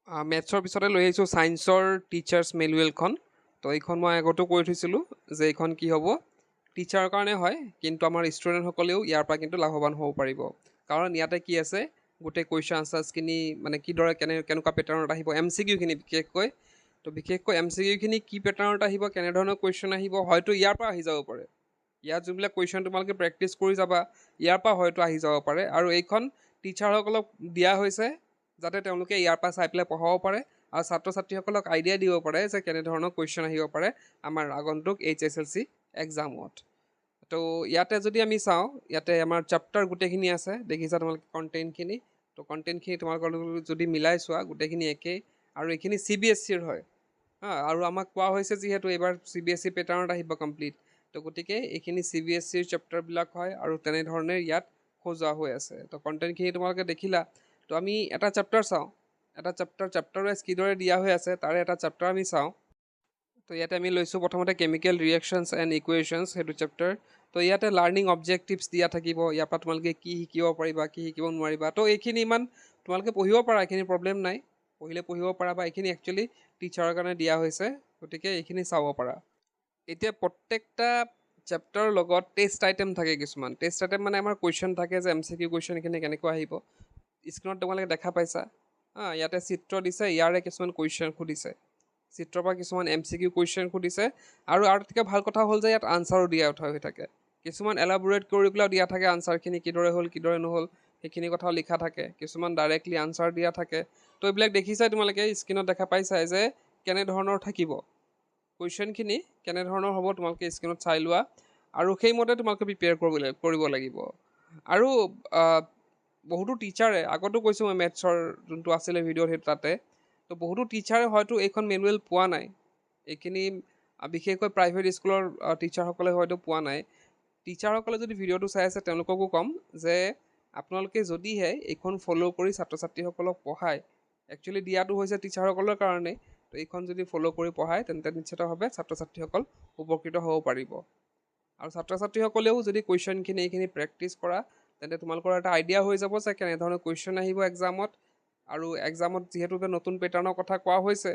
মেথছৰ পিছতে লৈ আহিছোঁ ছায়েন্সৰ টিচাৰ্ছ মেনুৱেলখন। তো এইখন মই আগতেও কৈ থৈছিলোঁ যে এইখন কি হ'ব, টিচাৰৰ কাৰণে হয়, কিন্তু আমাৰ ষ্টুডেণ্টসকলেও ইয়াৰ পৰা কিন্তু লাভৱান হ'ব পাৰিব। কাৰণ ইয়াতে কি আছে, গোটেই কুৱেশ্যন আনচাৰ্ছখিনি মানে কিদৰে কেনেকুৱা পেটাৰ্ণত আহিব, MCQ খিনি বিশেষকৈ। তো বিশেষকৈ MCQ খিনি কি পেটাৰ্ণত আহিব, কেনেধৰণৰ কুৱেশ্যন আহিব, হয়তো ইয়াৰ পৰা আহি যাব পাৰে। ইয়াত যোনবিলাক কুৱেশ্যন তোমালোকে প্ৰেক্টিছ কৰি যাবা, ইয়াৰ পৰা হয়তো আহি যাব পাৰে। আৰু এইখন টিচাৰসকলক দিয়া হৈছে যাতে তেওঁলোকে ইয়াৰ পৰা চাই পেলাই পঢ়াব পাৰে আৰু ছাত্ৰ ছাত্ৰীসকলক আইডিয়া দিব পাৰে যে কেনেধৰণৰ কুৱেশ্যন আহিব পাৰে আমাৰ আগন্তুক HSLC এক্সামত। তো ইয়াতে যদি আমি চাওঁ, ইয়াতে আমাৰ চেপ্টাৰ গোটেইখিনি আছে, দেখিছা তোমালোকে কণ্টেণ্টখিনি। তো কণ্টেণ্টখিনি তোমালোকৰ যদি মিলাই চোৱা গোটেইখিনি একেই, আৰু এইখিনি CBSE-ৰ হয়। আৰু আমাক কোৱা হৈছে যিহেতু এইবাৰ CBSE পেটাৰ্ণত আহিব কমপ্লিট, তো গতিকে এইখিনি CBSE-ৰ চেপ্টাৰবিলাক হয় আৰু তেনেধৰণে ইয়াত সজোৱা হৈ আছে। তো কণ্টেণ্টখিনি তোমালোকে দেখিলা। তো আমি এটা চেপ্টাৰ চাওঁ, এটা চেপ্টাৰ ৱাইজ কিদৰে দিয়া হৈ আছে তাৰে এটা চেপ্টাৰ আমি চাওঁ। তো ইয়াতে আমি লৈছোঁ প্ৰথমতে কেমিকেল ৰিয়েকশ্যনছ এণ্ড ইকুৱেশ্যনছ, সেইটো চেপ্টাৰ। তো ইয়াতে লাৰ্ণিং অবজেক্টিভছ দিয়া থাকিব, ইয়াৰ পৰা তোমালোকে কি শিকিব পাৰিবা, কি শিকিব নোৱাৰিবা। তো এইখিনি ইমান তোমালোকে পঢ়িব পাৰা, এইখিনি প্ৰব্লেম নাই, পঢ়িব পাৰা, বা এইখিনি একচুৱেলি টিচাৰৰ কাৰণে দিয়া হৈছে, গতিকে এইখিনি চাব পাৰা। এতিয়া প্ৰত্যেকটা চেপ্টাৰৰ লগত টেষ্ট আইটেম থাকে কিছুমান। টেষ্ট আইটেম মানে আমাৰ কুৱেশ্যন থাকে যে MCQ কুৱেশ্যন এইখিনি কেনেকুৱা আহিব। স্ক্ৰীণত তোমালোকে দেখা পাইছা, ইয়াতে চিত্ৰ দিছে, ইয়াৰে কিছুমান কুৱেশ্যন সুধিছে, চিত্ৰৰ পৰা কিছুমান MCQ কুৱেশ্যন সুধিছে। আৰু আটাইতকৈ ভাল কথা হ'ল যে ইয়াত আনচাৰো দিয়া হৈ থাকে, কিছুমান এলাবৰেট কৰি পেলাইও দিয়া থাকে, আনচাৰখিনি কিদৰে হ'ল কিদৰে নহ'ল সেইখিনি কথাও লিখা থাকে, কিছুমান ডাইৰেক্টলি আনচাৰ দিয়া থাকে। তো এইবিলাক দেখিছাই তোমালোকে, স্ক্ৰীণত দেখা পাইছাই যে কেনেধৰণৰ থাকিব কুৱেশ্যনখিনি, কেনেধৰণৰ হ'ব তোমালোকে স্ক্ৰীণত চাই লোৱা, আৰু সেইমতে তোমালোকে প্ৰিপেয়াৰ কৰিব লাগিব। আৰু বহুতো টিচাৰে, আগতো কৈছোঁ মই মেথছৰ যোনটো আছিলে ভিডিঅ'ত সেইটো তাতে, তো বহুতো টিচাৰে হয়তো এইখন মেনুৱেল পোৱা নাই। এইখিনি বিশেষকৈ প্ৰাইভেট স্কুলৰ টিচাৰসকলে হয়তো পোৱা নাই। টিচাৰসকলে যদি ভিডিঅ'টো চাই আছে তেওঁলোককো ক'ম যে আপোনালোকে যদিহে এইখন ফ'ল' কৰি ছাত্ৰ ছাত্ৰীসকলক পঢ়ায়, একচুৱেলি দিয়াটো হৈছে টিচাৰসকলৰ কাৰণে, তো এইখন যদি ফ'ল' কৰি পঢ়ায় তেন্তে নিশ্চিতভাৱে ছাত্ৰ ছাত্ৰীসকল উপকৃত হ'ব পাৰিব। আৰু ছাত্ৰ ছাত্ৰীসকলেও যদি কুৱেশ্যনখিনি এইখিনি প্ৰেক্টিছ কৰা, তেন্তে তোমালোকৰ এটা আইডিয়া হৈ যাব যে কেনেধৰণৰ কুৱেশ্যন আহিব এক্সামত। আৰু এক্সামত যিহেতু নতুন পেটাৰ্ণৰ কথা কোৱা হৈছে,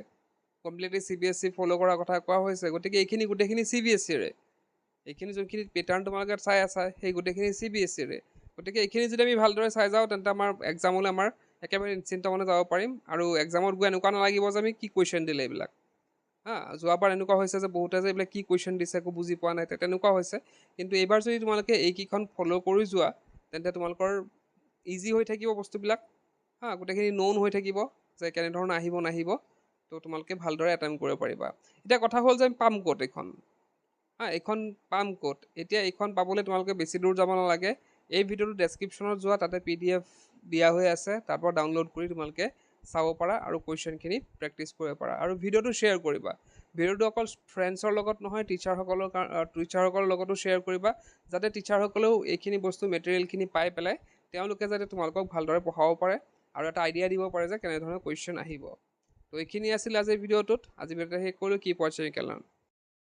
কমপ্লিটলি CBSE ফ'ল' কৰাৰ কথা কোৱা হৈছে, গতিকে এইখিনি গোটেইখিনি CBSE-ৰে। এইখিনি যোনখিনি পেটাৰ্ণ তোমালোকে চাই আছা সেই গোটেইখিনি CBSE-ৰে। গতিকে এইখিনি যদি আমি ভালদৰে চাই যাওঁ তেন্তে আমাৰ এক্সামলৈ আমাৰ একেবাৰে নিশ্চিন্ত মনে যাব পাৰিম। আৰু এক্সামত গৈ এনেকুৱা নালাগিব যে আমি কি কুৱেশ্যন দিলে এইবিলাক। যোৱাবাৰ এনেকুৱা হৈছে যে বহুতে যে এইবিলাক কি কুৱেশ্যন দিছে একো বুজি পোৱা নাই, তেনেকুৱা হৈছে। কিন্তু এইবাৰ যদি তোমালোকে এইকেইখন ফ'ল' কৰি যোৱা তেন্তে তোমালোকৰ ইজি হৈ থাকিব বস্তুবিলাক, গোটেইখিনি ন'ন হৈ থাকিব যে কেনেধৰণে আহিব নাহিব। তো তোমালোকে ভালদৰে এটেম্প কৰিব পাৰিবা। এতিয়া কথা হ'ল যে পাম ক'ত এইখন, এইখন পাম ক'ত। এতিয়া এইখন পাবলৈ তোমালোকে বেছি দূৰ যাব নালাগে, এই ভিডিঅ'টো ডেছক্ৰিপশ্যনত যোৱা, তাতে PDF দিয়া হৈ আছে, তাৰ পৰা ডাউনলোড কৰি তোমালোকে চাব পাৰা আৰু কুৱেশ্যনখিনি প্ৰেক্টিছ কৰিব পাৰা। আৰু ভিডিঅ'টো শ্বেয়াৰ কৰিবা, ভিডিঅ'টো অকল ফ্ৰেণ্ডছৰ লগত নহয়, টিচাৰসকলৰ লগতো শ্বেয়াৰ কৰিবা, যাতে টিচাৰসকলেও এইখিনি বস্তু মেটেৰিয়েলখিনি পাই পেলাই তেওঁলোকে যাতে তোমালোকক ভালদৰে পঢ়াব পাৰে আৰু এটা আইডিয়া দিব পাৰে যে কেনেধৰণৰ কুৱেশ্যন আহিব। তো এইখিনি আছিল আজিৰ ভিডিঅ'টোত। আজি ভিডিঅ'টো শেষ কৰিলোঁ। কি পইণ্টছ ইউ কেন লাৰ্ণ।